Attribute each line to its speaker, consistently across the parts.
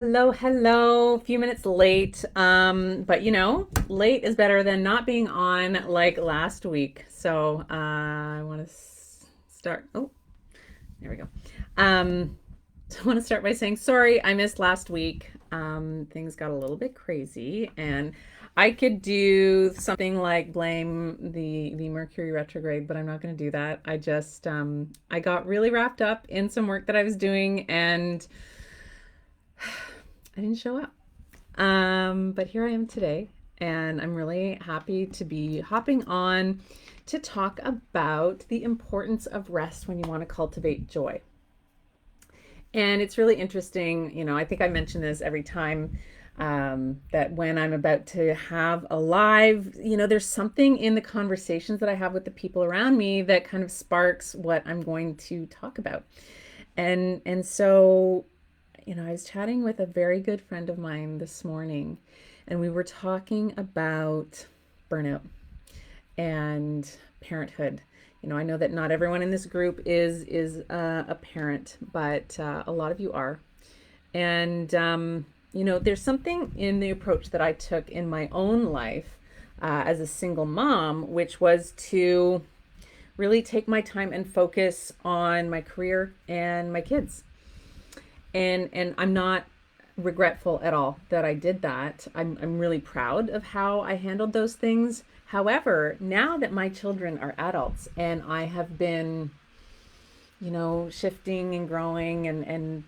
Speaker 1: Hello, hello. A few minutes late. But late is better than not being on like last week. So, I want to start. Oh, there we go. So I want to start by saying sorry, I missed last week. Things got a little bit crazy, and I could do something like blame the Mercury retrograde, but I'm not going to do that. I got really wrapped up in some work that I was doing, and I didn't show up. But here I am today, and I'm really happy to be hopping on to talk about the importance of rest when you want to cultivate joy. And it's really interesting. I think I mention this every time that when I'm about to have a live, there's something in the conversations that I have with the people around me that kind of sparks what I'm going to talk about. And so I was chatting with a very good friend of mine this morning, and we were talking about burnout and parenthood. I know that not everyone in this group is a parent, but a lot of you are. And there's something in the approach that I took in my own life as a single mom, which was to really take my time and focus on my career and my kids. And I'm not regretful at all that I did that. I'm really proud of how I handled those things. However, now that my children are adults and I have been, shifting and growing and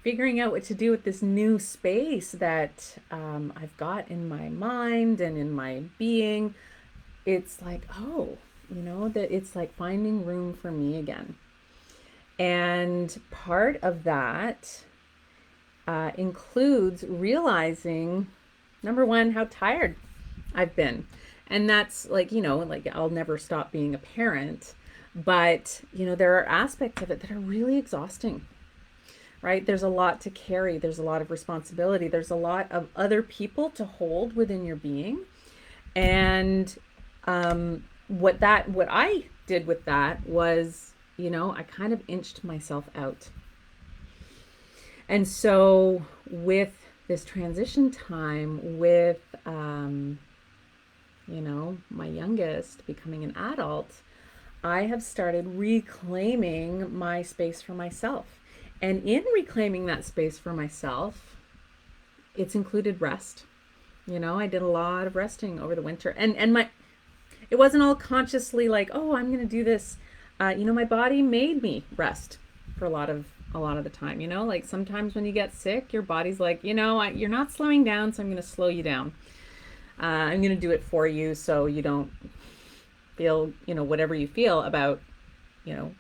Speaker 1: figuring out what to do with this new space that I've got in my mind and in my being, it's like, oh, that it's like finding room for me again. And part of that includes realizing, number one, how tired I've been. And that's like I'll never stop being a parent. But, there are aspects of it that are really exhausting, right? There's a lot to carry, there's a lot of responsibility, there's a lot of other people to hold within your being. And what I did with that was, I kind of inched myself out. And so, with this transition time, with my youngest becoming an adult, I have started reclaiming my space for myself. And in reclaiming that space for myself, it's included rest. I did a lot of resting over the winter, and my it wasn't all consciously like, oh, I'm going to do this. My body made me rest for a lot of the time. Like sometimes when you get sick, your body's like, you're not slowing down, so I'm going to slow you down. I'm going to do it for you, so you don't feel, whatever you feel about,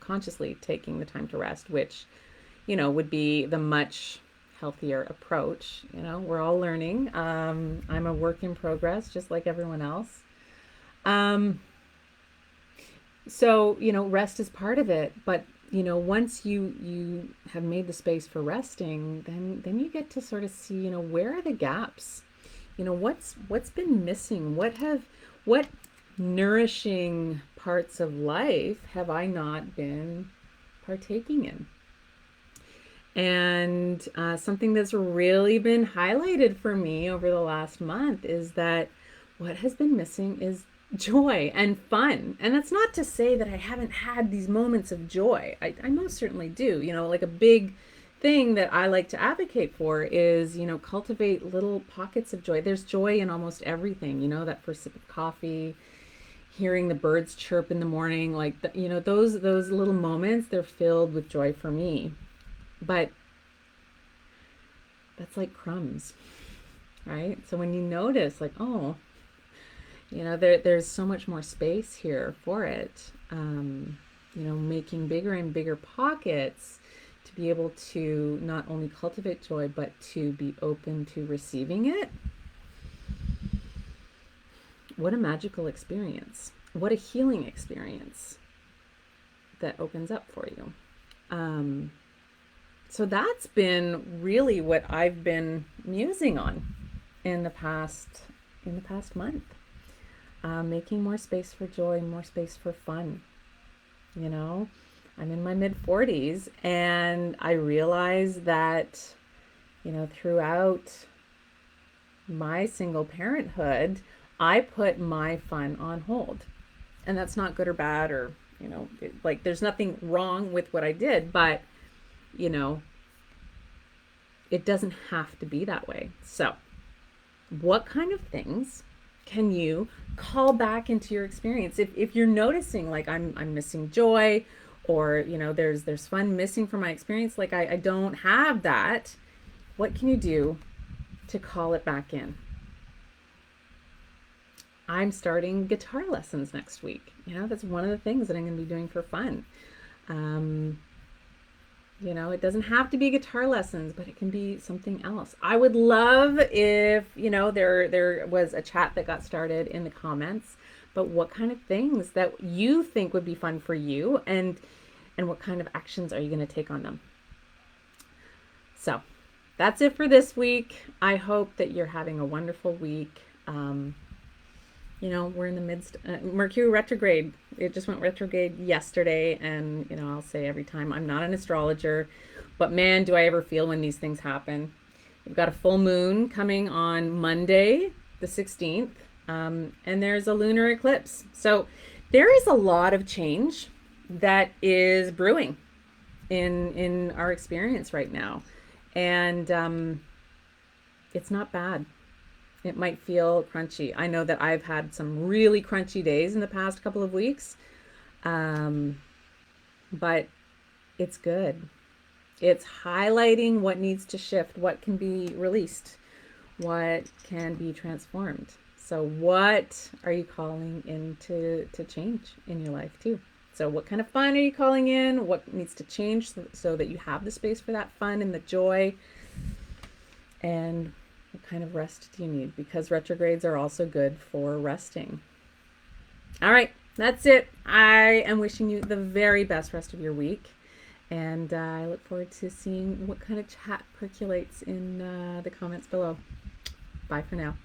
Speaker 1: consciously taking the time to rest, which, would be the much healthier approach. We're all learning. I'm a work in progress, just like everyone else. Um, so rest is part of it, but once you have made the space for resting, then you get to sort of see, where are the gaps? What's been missing? What nourishing parts of life have I not been partaking in? And something that's really been highlighted for me over the last month is that what has been missing is joy and fun. And that's not to say that I haven't had these moments of joy. I most certainly do. Like a big thing that I like to advocate for is, cultivate little pockets of joy. There's joy in almost everything, that first sip of coffee, hearing the birds chirp in the morning, like those little moments, they're filled with joy for me. But that's like crumbs, right? So when you notice, like, oh, there's so much more space here for it. Making bigger and bigger pockets to be able to not only cultivate joy, but to be open to receiving it. What a magical experience. What a healing experience that opens up for you. So that's been really what I've been musing on in the past month. Making more space for joy, more space for fun. I'm in my mid 40s, and I realize that throughout my single parenthood, I put my fun on hold. And that's not good or bad, or, like there's nothing wrong with what I did, but, you know, it doesn't have to be that way. So, what kind of things can you call back into your experience if you're noticing like I'm missing joy, or there's fun missing from my experience, like I don't have that. What can you do to call it back in? I'm starting guitar lessons next week. That's one of the things that I'm going to be doing for fun. um, it doesn't have to be guitar lessons, but it can be something else. I would love if, there was a chat that got started in the comments, but what kind of things that you think would be fun for you, and what kind of actions are you going to take on them? So, that's it for this week. I hope that you're having a wonderful week. We're in the midst, Mercury retrograde. It just went retrograde yesterday. And, I'll say every time, I'm not an astrologer, but man, do I ever feel when these things happen. We've got a full moon coming on Monday, the 16th, and there's a lunar eclipse. So there is a lot of change that is brewing in our experience right now. And it's not bad. It might feel crunchy. I know that I've had some really crunchy days in the past couple of weeks, but it's good. It's highlighting what needs to shift, what can be released, what can be transformed. So what are you calling in to change in your life too? So what kind of fun are you calling in? What needs to change so that you have the space for that fun and the joy? And what kind of rest do you need? Because retrogrades are also good for resting. All right, that's it. I am wishing you the very best rest of your week. And I look forward to seeing what kind of chat percolates in the comments below. Bye for now.